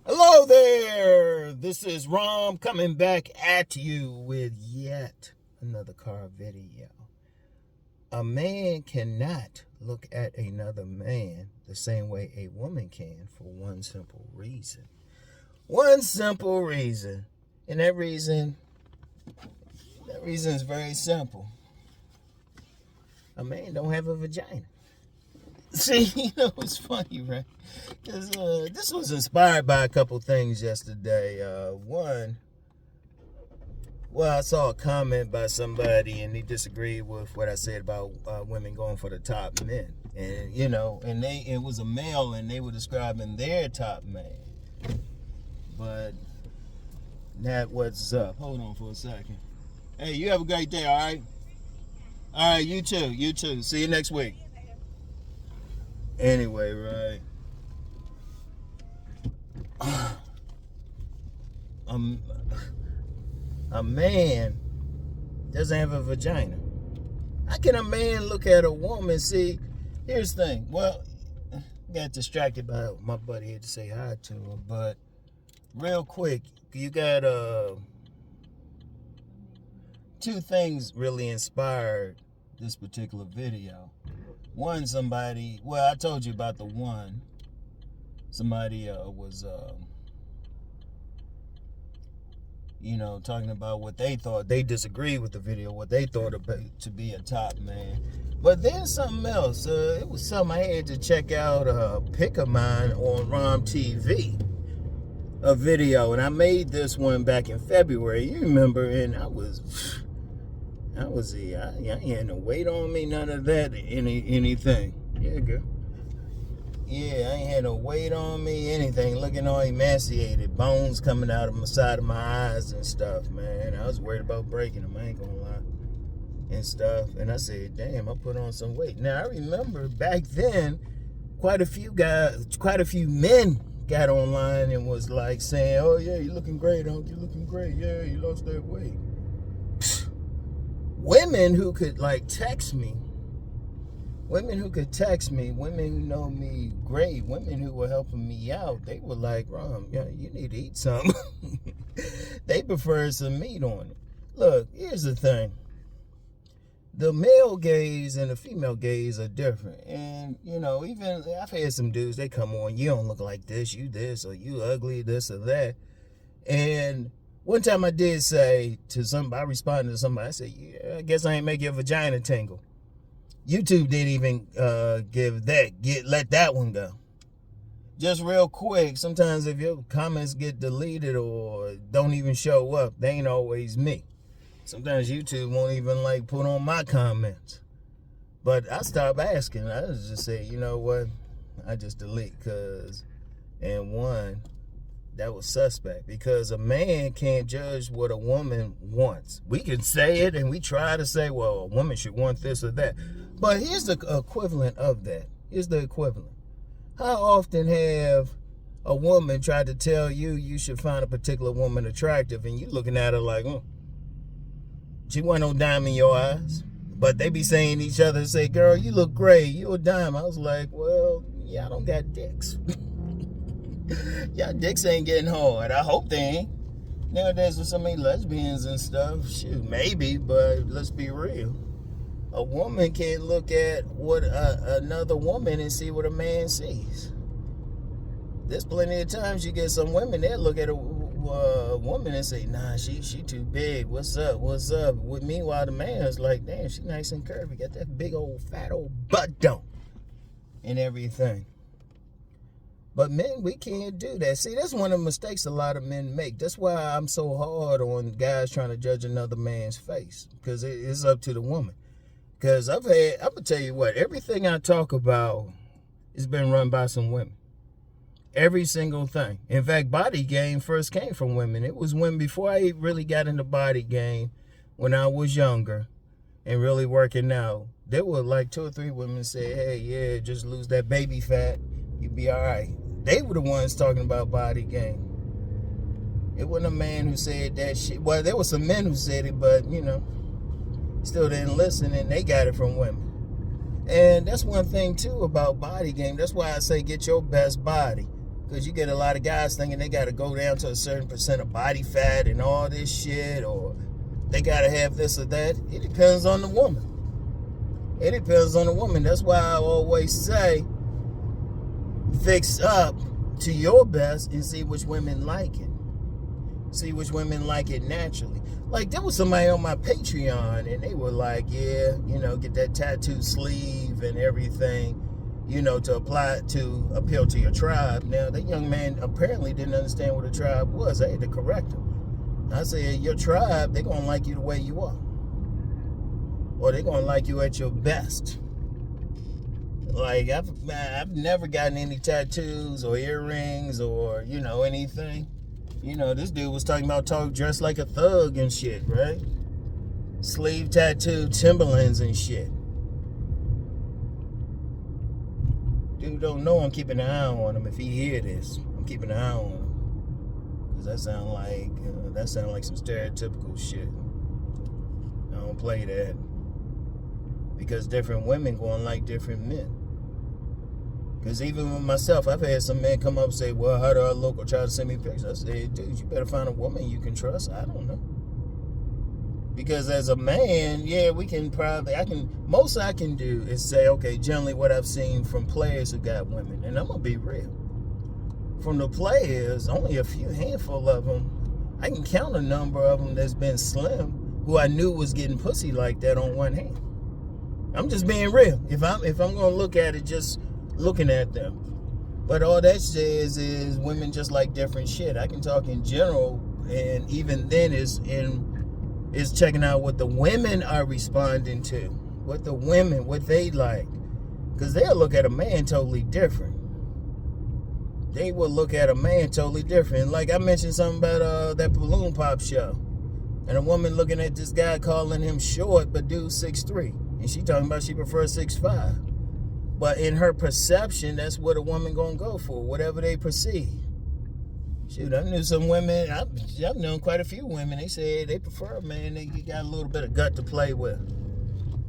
Hello there, this is Rom coming back at you with yet another car video. A man cannot look at another man the same way a woman can for one simple reason. One simple reason. And that reason is very simple. A man don't have a vagina. See, it's funny, right? Because this was inspired by a couple things yesterday. One, I saw a comment by somebody and he disagreed with what I said about women going for the top men. And, it was a male and they were describing their top man. But that what's up. Hold on for a second. Hey, you have a great day, all right? All right, you too. See you next week. Anyway, right. A man doesn't have a vagina. How can a man look at a woman? See, here's the thing. Well, got distracted by my buddy here to say hi to him, but real quick, you got two things really inspired this particular video. One, I told you about the one. Somebody was, talking about what they thought. They disagreed with the video, what they thought about to be a top man. But then something else. It was something I had to check out a pick of mine on Rom TV. A video. And I made this one back in February. You remember, and I ain't no weight on me, none of that, anything. Yeah, girl. Yeah, I ain't had no weight on me, anything. Looking all emaciated, bones coming out of the side of my eyes and stuff, man. I was worried about breaking them, I ain't gonna lie, and stuff. And I said, damn, I put on some weight. Now, I remember back then, quite a few men got online and was like saying, oh, yeah, you're looking great, Unc, you're looking great. Yeah, you lost that weight. Women who could text me, women who know me great, women who were helping me out, they were like, Rom, you need to eat something. They prefer some meat on it. Look, here's the thing. The male gaze and the female gaze are different. And, even I've had some dudes, they come on, you don't look like this, you this, or you ugly, this or that. And one time I did say to somebody, I responded to somebody, I said, yeah, I guess I ain't make your vagina tingle. YouTube didn't even let that one go. Just real quick, sometimes if your comments get deleted or don't even show up, they ain't always me. Sometimes YouTube won't even put on my comments. But I stopped asking. I just say, you know what? I just delete that was suspect, because a man can't judge what a woman wants. We can say it and we try to say, well, a woman should want this or that. But here's the equivalent of that. Here's the equivalent. How often have a woman tried to tell you should find a particular woman attractive and you looking at her like, she wasn't no dime in your eyes. But they be saying to each other, say, girl, you look great, you a dime. I was like, well, yeah, I don't got dicks. Y'all dicks ain't getting hard. I hope they ain't. Nowadays with so many lesbians and stuff, shoot, maybe, but let's be real. A woman can't look at what another woman and see what a man sees. There's plenty of times you get some women that look at a woman and say, nah, she too big. What's up? Meanwhile, the man is like, damn, she nice and curvy. Got that big old fat old butt dump and everything. But men, we can't do that. See, that's one of the mistakes a lot of men make. That's why I'm so hard on guys trying to judge another man's face, because it's up to the woman. Because I'm going to tell you what, everything I talk about has been run by some women. Every single thing. In fact, body game first came from women. It was women before I really got into body game, when I was younger and really working out. There were 2 or 3 women say, hey, yeah, just lose that baby fat, you'll be all right. They were the ones talking about body game. It wasn't a man who said that shit. Well, there were some men who said it, but, still didn't listen, and they got it from women. And that's one thing, too, about body game. That's why I say get your best body. Because you get a lot of guys thinking they got to go down to a certain percent of body fat and all this shit, or they got to have this or that. It depends on the woman. It depends on the woman. That's why I always say, fix up to your best and see which women like it. See which women like it naturally. Like, there was somebody on my Patreon, and they were like, yeah, get that tattoo sleeve and everything, to appeal to your tribe. Now, that young man apparently didn't understand what a tribe was. I had to correct him. I said, your tribe, they're going to like you the way you are. Or they're going to like you at your best. Like, I've never gotten any tattoos or earrings or, anything. This dude was talking about dressed like a thug and shit, right? Sleeve tattoo, Timberlands and shit. Dude don't know I'm keeping an eye on him. If he hear this, I'm keeping an eye on him. Because that sound like some stereotypical shit. I don't play that. Because different women gonna like different men. Because even with myself, I've had some men come up and say, well, how do I look, or try to send me pictures? I say, dude, you better find a woman you can trust. I don't know. Because as a man, yeah, most I can do is say, okay, generally what I've seen from players who got women, and I'm going to be real. From the players, only a handful of them, I can count a number of them that's been slim, who I knew was getting pussy like that on one hand. I'm just being real. If I'm going to look at it just looking at them. But all that says is women just like different shit. I can talk in general, and even then is checking out what the women are responding to, what they like. Because they'll look at a man totally different. They will look at a man totally different. Like I mentioned something about that balloon pop show. And a woman looking at this guy calling him short, but dude 6'3". And she talking about she prefers 6'5". But in her perception, that's what a woman gonna go for, whatever they perceive. Shoot, I knew some women, I've known quite a few women, they say they prefer a man that got a little bit of gut to play with.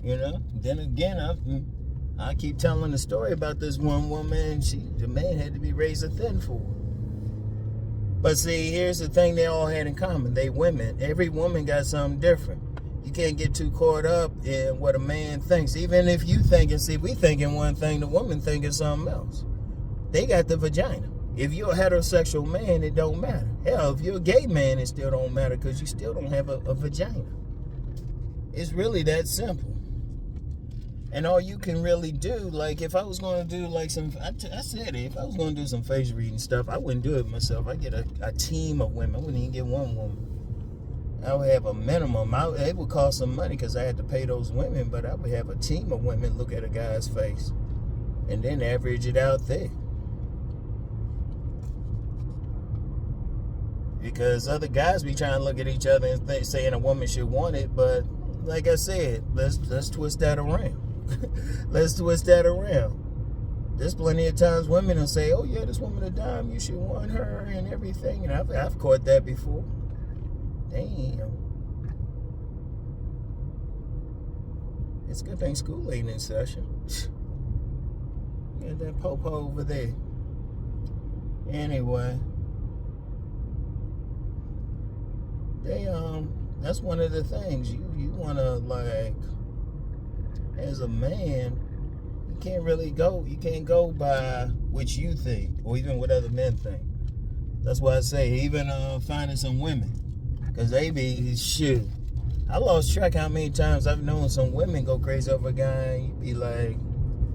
Then again, I keep telling the story about this one woman, the man had to be razor thin for her. But see, here's the thing they all had in common. They women. Every woman got something different. You can't get too caught up in what a man thinks. Even if you we thinking one thing, the woman thinking something else. They got the vagina. If you're a heterosexual man, it don't matter. Hell, if you're a gay man, it still don't matter because you still don't have a vagina. It's really that simple. And all you can really do, like if I was going to do like if I was going to do some face reading stuff, I wouldn't do it myself. I'd get a team of women. I wouldn't even get one woman. I would have a minimum. It would cost some money because I had to pay those women, but I would have a team of women look at a guy's face and then average it out there. Because other guys be trying to look at each other and saying a woman should want it, but like I said, let's twist that around. Let's twist that around. There's plenty of times women will say, oh yeah, this woman a dime, you should want her and everything. And I've caught that before. Damn. It's a good thing school ain't in session. Got that popo over there. Anyway. That's one of the things. You wanna, like, as a man, you can't go by what you think or even what other men think. That's why I say even finding some women. Because they be, shoot, I lost track how many times I've known some women go crazy over a guy and you be like,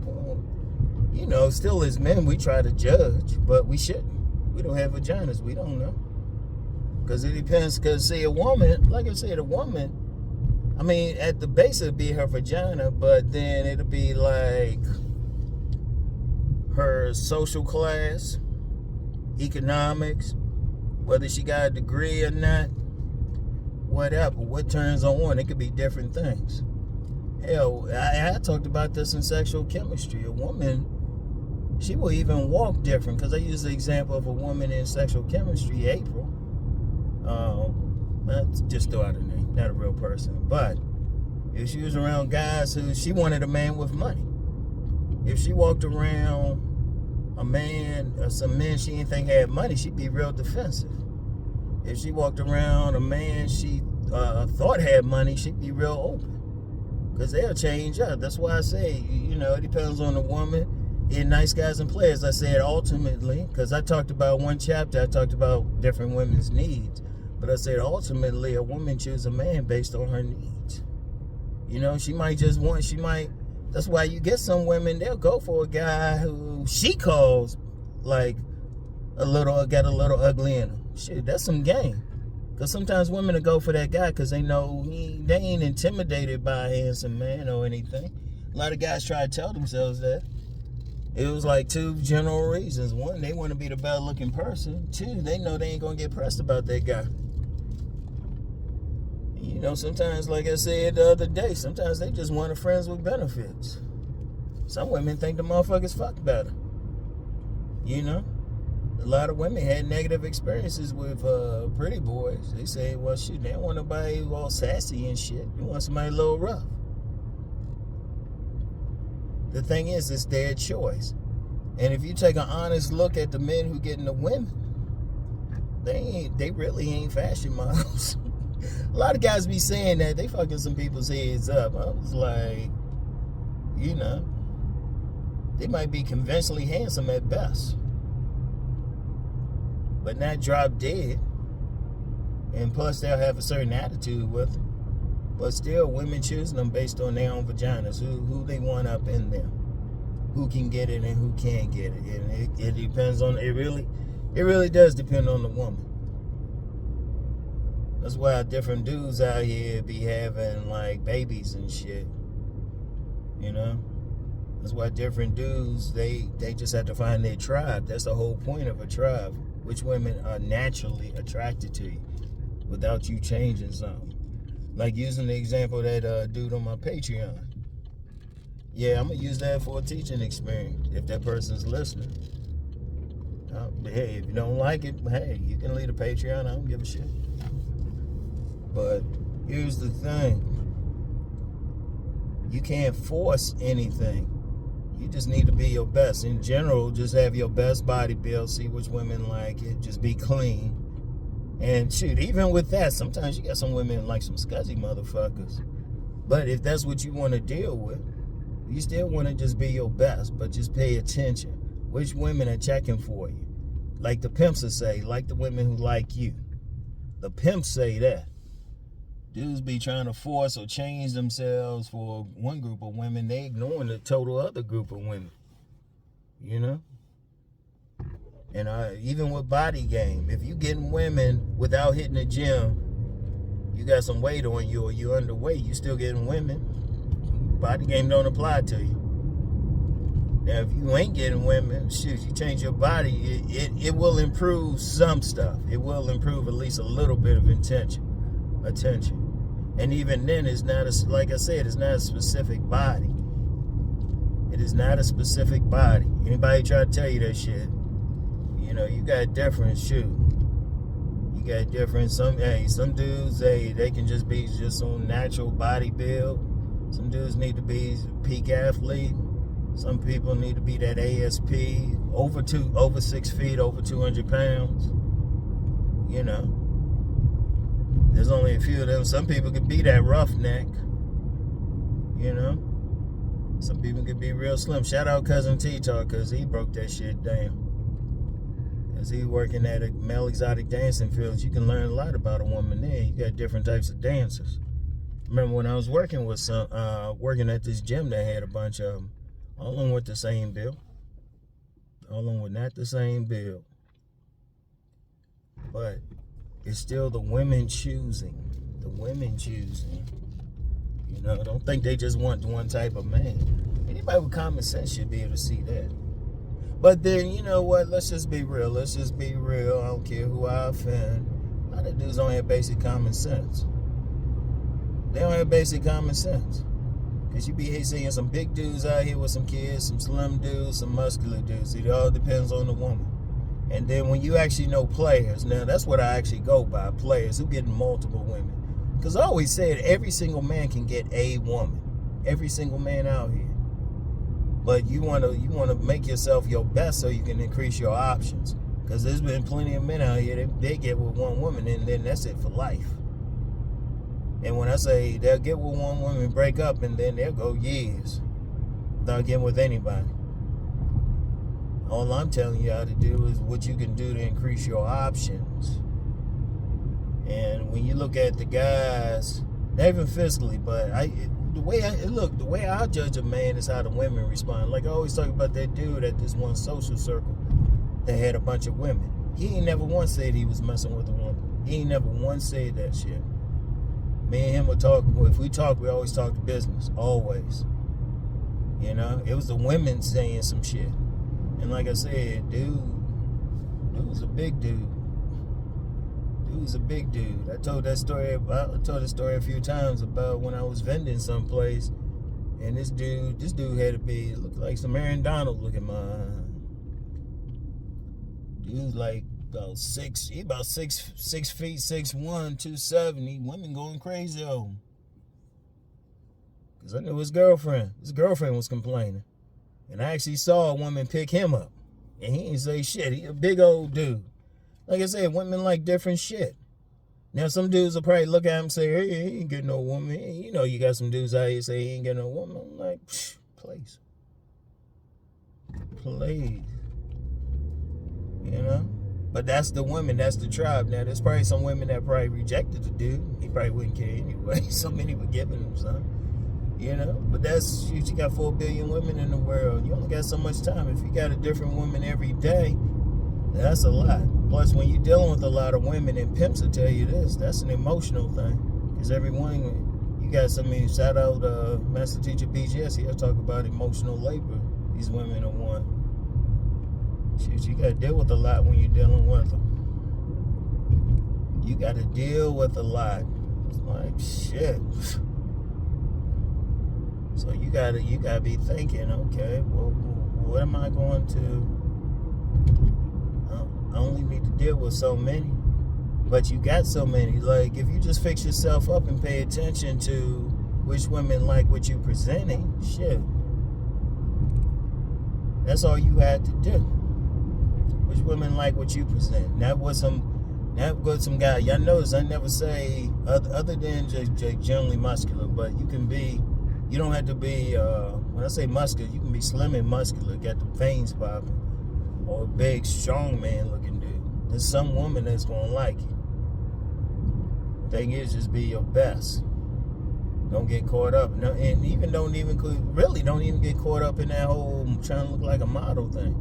well, still as men, we try to judge, but we shouldn't. We don't have vaginas. We don't know. Because it depends. Because, see, a woman, like I said, at the base it'll be her vagina, but then it'll be like her social class, economics, whether she got a degree or not. Whatever, what turns on, it could be different things. Hell, I talked about this in sexual chemistry. A woman, she will even walk different, because I use the example of a woman in sexual chemistry, April. Let's just throw out a name, not a real person. But if she was around guys she wanted a man with money. If she walked around some men she didn't think had money, she'd be real defensive. If she walked around a man she thought had money, she'd be real open. Because they'll change up. That's why I say, it depends on the woman. In Nice Guys and Players, I said ultimately, because I talked about one chapter, I talked about different women's needs. But I said ultimately, a woman chooses a man based on her needs. She might that's why you get some women, they'll go for a guy who she calls like got a little ugly in him. Shit, that's some game. Because sometimes women will go for that guy because they know they ain't intimidated by a handsome man or anything. A lot of guys try to tell themselves that. It was like two general reasons. One, they want to be the better looking person. Two, they know they ain't going to get pressed about that guy. Sometimes, like I said the other day, sometimes they just want a friends with benefits. Some women think the motherfuckers fuck better. A lot of women had negative experiences with pretty boys. They say, well, shit, they don't want nobody who all sassy and shit. You want somebody a little rough. The thing is, it's their choice. And if you take an honest look at the men who get into women, they really ain't fashion models. A lot of guys be saying that. They fucking some people's heads up. I was like, they might be conventionally handsome at best, but not drop dead. And plus, they'll have a certain attitude with them. But still, women choosing them based on their own vaginas, who they want up in them, who can get it and who can't get it. And it depends on, it really does depend on the woman. That's why different dudes out here be having like babies and shit. That's why different dudes, they just have to find their tribe. That's the whole point of a tribe. Which women are naturally attracted to you without you changing something. Like using the example of that dude on my Patreon. Yeah, I'm going to use that for a teaching experience if that person's listening. Hey, if you don't like it, hey, you can leave the Patreon. I don't give a shit. But here's the thing. You can't force anything. You just need to be your best. In general, just have your best body build. See which women like it. Just be clean. And shoot, even with that, sometimes you got some women like some scuzzy motherfuckers. But if that's what you want to deal with, you still want to just be your best. But just pay attention. Which women are checking for you? Like the pimps will say, like the women who like you. The pimps say that. Dudes be trying to force or change themselves for one group of women. They ignoring the total other group of women. And even with body game, if you getting women without hitting the gym, you got some weight on you or you're underweight, you still getting women. Body game don't apply to you. Now, if you ain't getting women, shoot, you change your body, it will improve some stuff. It will improve at least a little bit of attention. And even then, it's not like I said, it's not a specific body. It is not a specific body. Anybody try to tell you that shit, you got different shoot. You got different, some dudes, they can just be just on natural body build. Some dudes need to be peak athlete. Some people need to be that ASP, over 6 feet, over 200 pounds. There's only a few of them. Some people could be that roughneck. Some people could be real slim. Shout out Cousin T-Talk, because he broke that shit down. As he working at a male exotic dancing fields, you can learn a lot about a woman there. You got different types of dancers. Remember when I was working with working at this gym that had a bunch of them, all of them with the same bill. All of them with not the same bill. But it's still the women choosing. The women choosing. Don't think they just want one type of man. Anybody with common sense should be able to see that. But then, you know what? Let's just be real. I don't care who I offend. A lot of dudes don't have basic common sense. They don't have basic common sense. Because you be seeing some big dudes out here with some kids, some slim dudes, some muscular dudes. It all depends on the woman. And then when you actually know players, now that's what I actually go by, players who get multiple women. Because I always said every single man can get a woman. Every single man out here. But you wanna make yourself your best so you can increase your options. Because there's been plenty of men out here they get with one woman and then that's it for life. And when I say they'll get with one woman, break up, and then they'll go years without getting with anybody. All I'm telling you how to do is what you can do to increase your options. And when you look at the guys, not even physically, but the way I judge a man is how the women respond. Like I always talk about that dude at this one social circle that had a bunch of women. He ain't never once said he was messing with a woman. He ain't never once said that shit. Me and him would talk. If we talk, we always talk business. Always. You know, it was the women saying some shit. And like I said, dude was a big dude. Dude was a big dude. I told that story a few times about when I was vending someplace, and this dude had to be looked like some Aaron Donald looking man. Dude like about 6 feet, 6'1", 270. Women going crazy on him. Cause I knew his girlfriend was complaining. And I actually saw a woman pick him up. And he didn't say shit. He a big old dude. Like I said, women like different shit. Now some dudes will probably look at him and say, hey, he ain't getting no woman. You know you got some dudes out here say he ain't getting no woman. I'm like, please. Please. You know? But that's the women, that's the tribe. Now, there's probably some women that probably rejected the dude. He probably wouldn't care anyway. So many were giving him some. You know? But that's, you got 4 billion women in the world. You only got so much time. If you got a different woman every day, that's a lot. Plus, when you're dealing with a lot of women, and pimps will tell you this, that's an emotional thing. Because every one, you got somebody, shout out Master Teacher BGS, he'll talk about emotional labor. These women are one. Shit, you gotta deal with a lot when you're dealing with them. You gotta deal with a lot. It's like shit. So you gotta be thinking, okay, well, what am I going to? I only need to deal with so many, but you got so many. Like if you just fix yourself up and pay attention to which women like what you're presenting, shit. That's all you had to do. Which women like what you present. Not what some guy. Y'all notice I never say other than just generally muscular, but you don't have to be, when I say muscular, you can be slim and muscular, got the veins popping, or a big, strong man looking dude. There's some woman that's gonna like you. Thing is, just be your best. Don't get caught up. No, and don't even get caught up in that whole trying to look like a model thing.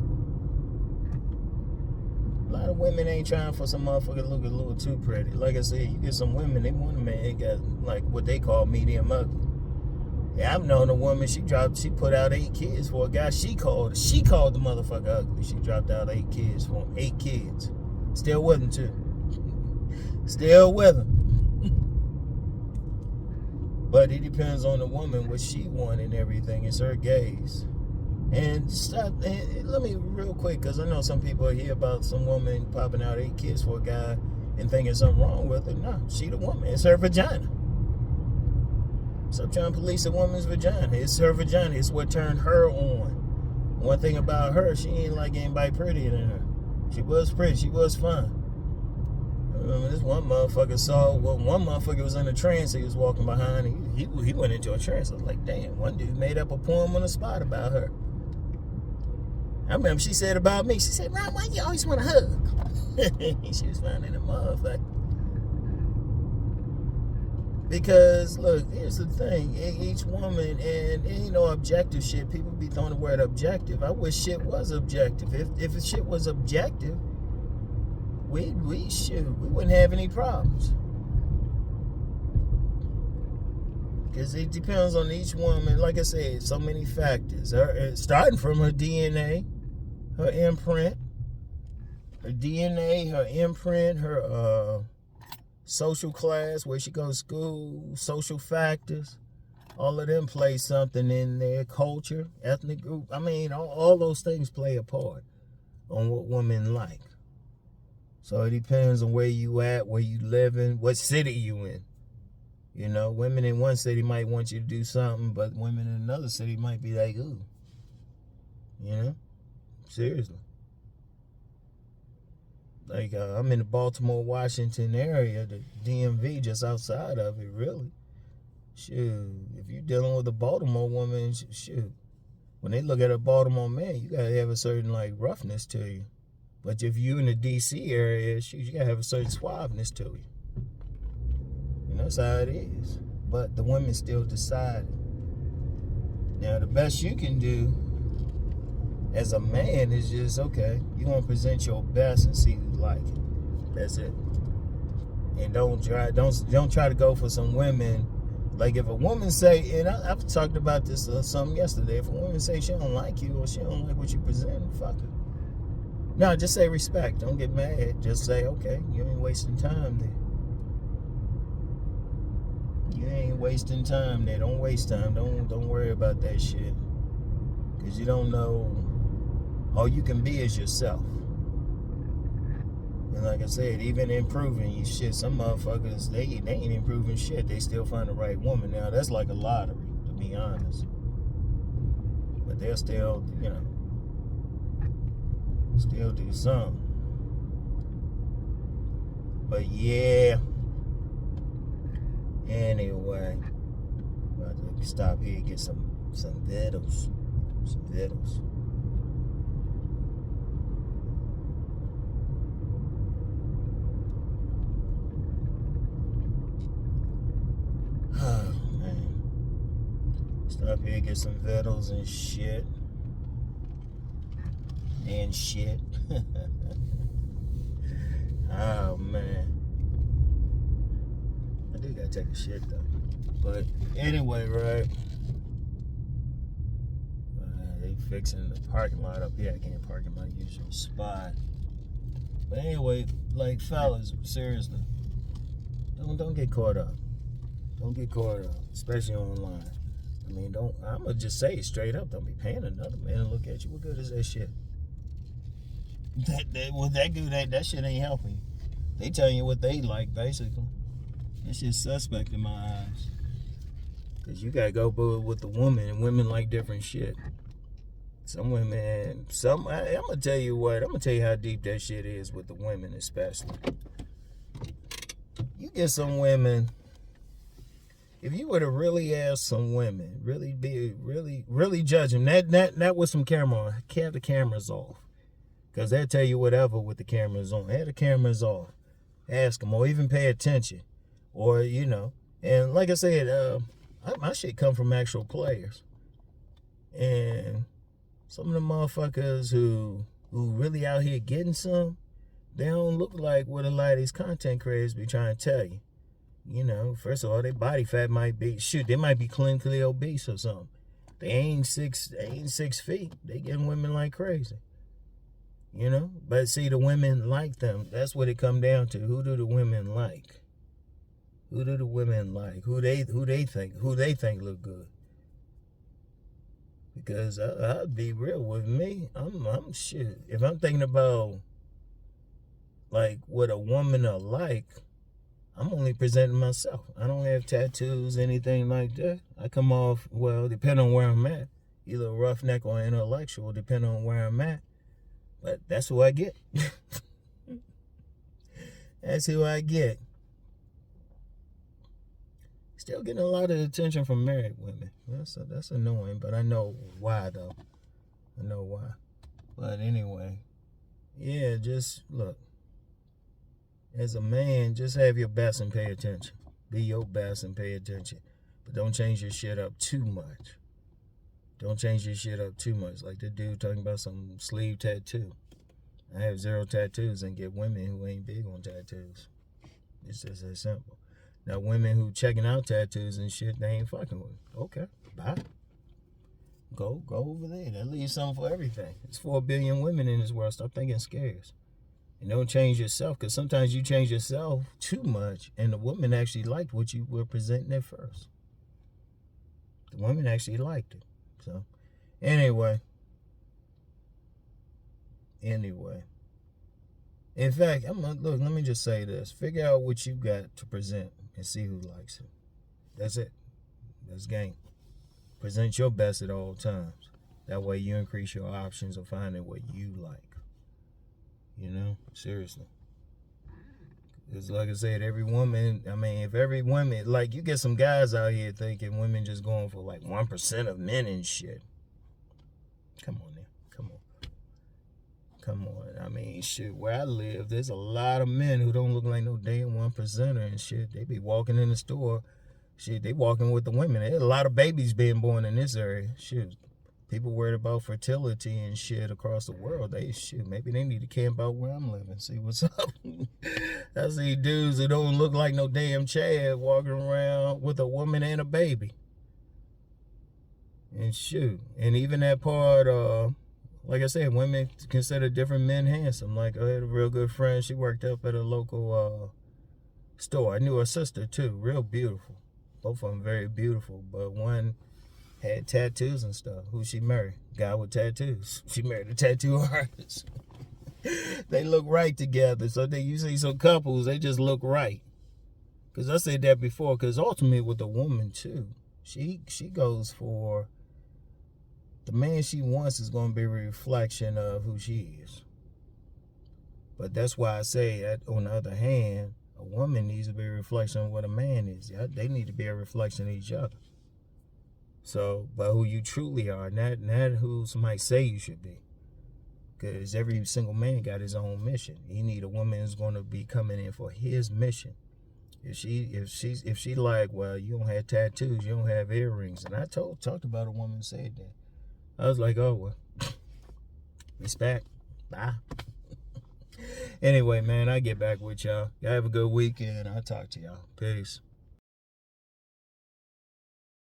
A lot of women ain't trying for some motherfucker to look a little too pretty. Like I said, you get some women, they want a man that got like what they call medium ugly. Yeah, I've known a woman, she put out 8 kids for a guy she called the motherfucker ugly. She dropped out 8 kids for him. 8 kids. Still with him too. Still with him. But it depends on the woman, what she want and everything. It's her gaze. And let me real quick, because I know some people hear about some woman popping out 8 kids for a guy and thinking something wrong with her. No, she the woman. It's her vagina. Stop trying to police a woman's vagina. It's her vagina. It's what turned her on. One thing about her, she ain't like anybody prettier than her. She was pretty. She was fine. I remember this one motherfucker one motherfucker was in a trance. He was walking behind. And he went into a trance. I was like, damn, one dude made up a poem on the spot about her. I remember she said about me, she said, Ron, why you always want to hug? She was finding a motherfucker. Because, look, here's the thing. Each woman, and you know, objective shit, people be throwing the word objective. I wish shit was objective. If shit was objective, we wouldn't have any problems. Because it depends on each woman. Like I said, so many factors. Starting from her DNA, her imprint, her social class, where she goes to school, social factors, all of them play something in there. Culture, ethnic group. I mean, all those things play a part on what women like. So it depends on where you at, where you living, what city you in. You know, women in one city might want you to do something, but women in another city might be like, ooh. You know? Seriously. Like, I'm in the Baltimore, Washington area, the DMV, just outside of it, really. Shoot, if you're dealing with a Baltimore woman, shoot, when they look at a Baltimore man, you gotta have a certain, like, roughness to you. But if you in the DC area, shoot, you gotta have a certain suaveness to you. And that's how it is. But the women still decided. Now, the best you can do as a man is just, okay, you want to present your best and see who like it. That's it. And don't try to go for some women. Like, if a woman say, and I've talked about this something yesterday, if a woman say she don't like you or she don't like what you present, fuck her. No, just say respect. Don't get mad. Just say, okay, you ain't wasting time there. You ain't wasting time there. Don't waste time. Don't worry about that shit. Because you don't know. All you can be is yourself. And like I said, even improving you shit, some motherfuckers, they ain't improving shit. They still find the right woman. Now, that's like a lottery, to be honest. But they'll still, still do something. But yeah. Anyway, about to stop here and get some vittles. Some vittles. Oh, man. Stop here and get some vittles and shit. Oh, man. I do gotta take a shit, though. But anyway, right? They fixing the parking lot up here. I can't park in my usual spot. But anyway, like, fellas, seriously, don't get caught up. Don't get caught up, especially online. I mean, I'm gonna just say it straight up. Don't be paying another man to look at you. What good is that shit? That shit ain't helping you. They telling you what they like, basically. That shit's suspect in my eyes. Because you gotta go with the woman, and women like different shit. Some women, I'm gonna tell you what, I'm gonna tell you how deep that shit is with the women, especially. You get some women, if you were to really ask some women, really judge them, not with some camera on, have the cameras off. Because they'll tell you whatever with the cameras on. Have the cameras off. Ask them, or even pay attention. Or, and like I said, my shit come from actual players. And some of the motherfuckers who really out here getting some, they don't look like what a lot of these content creators be trying to tell you. First of all, their body fat might be, they might be clinically obese or something. They ain't 6 feet. They getting women like crazy. But see, the women like them. That's what it come down to. Who do the women like? Who do the women like? Who they think look good? Because I'll be real with me. I'm shit. If I'm thinking about like what a woman will like, I'm only presenting myself. I don't have tattoos, anything like that. I come off, well, depending on where I'm at, either a roughneck or intellectual, depending on where I'm at. But that's who I get. That's who I get. Still getting a lot of attention from married women. That's annoying, but I know why, though. I know why. But anyway, yeah, just look. As a man, just have your best and pay attention. Be your best and pay attention. But don't change your shit up too much. Don't change your shit up too much. Like the dude talking about some sleeve tattoo. I have 0 tattoos and get women who ain't big on tattoos. It's just that simple. Now, women who checking out tattoos and shit, they ain't fucking with. Okay, bye. Go over there. That leaves something for everything. There's 4 billion women in this world. Stop thinking scarce. And don't change yourself, because sometimes you change yourself too much, and the woman actually liked what you were presenting at first. The woman actually liked it. So, anyway. In fact, look, let me just say this. Figure out what you got to present and see who likes it. That's it. That's game. Present your best at all times. That way you increase your options of finding what you like. You know, seriously. It's like I said, every woman, I mean, if every woman, like you get some guys out here thinking women just going for like 1% of men and shit. Come on now. Come on. I mean, shit, where I live, there's a lot of men who don't look like no damn 1%er and shit. They be walking in the store. Shit, they walking with the women. There's a lot of babies being born in this area. Shit. People worried about fertility and shit across the world. Maybe they need to camp out where I'm living. See what's up. I see dudes who don't look like no damn Chad walking around with a woman and a baby. And shoot. And even that part, like I said, women consider different men handsome. Like I had a real good friend. She worked up at a local store. I knew her sister too. Real beautiful. Both of them very beautiful. But one had tattoos and stuff. Who she married? Guy with tattoos. She married a tattoo artist. They look right together. So you see some couples, they just look right. Because I said that before. Because ultimately with a woman too, she goes for the man she wants is going to be a reflection of who she is. But that's why I say that on the other hand, a woman needs to be a reflection of what a man is. They need to be a reflection of each other. So, but who you truly are, not who somebody say you should be. Because every single man got his own mission. He need a woman who's going to be coming in for his mission. If she like, well, you don't have tattoos, you don't have earrings, and I talked about a woman who said that. I was like, oh, well, respect. Bye. Anyway, man, I get back with y'all. Y'all have a good weekend. I'll talk to y'all. Peace.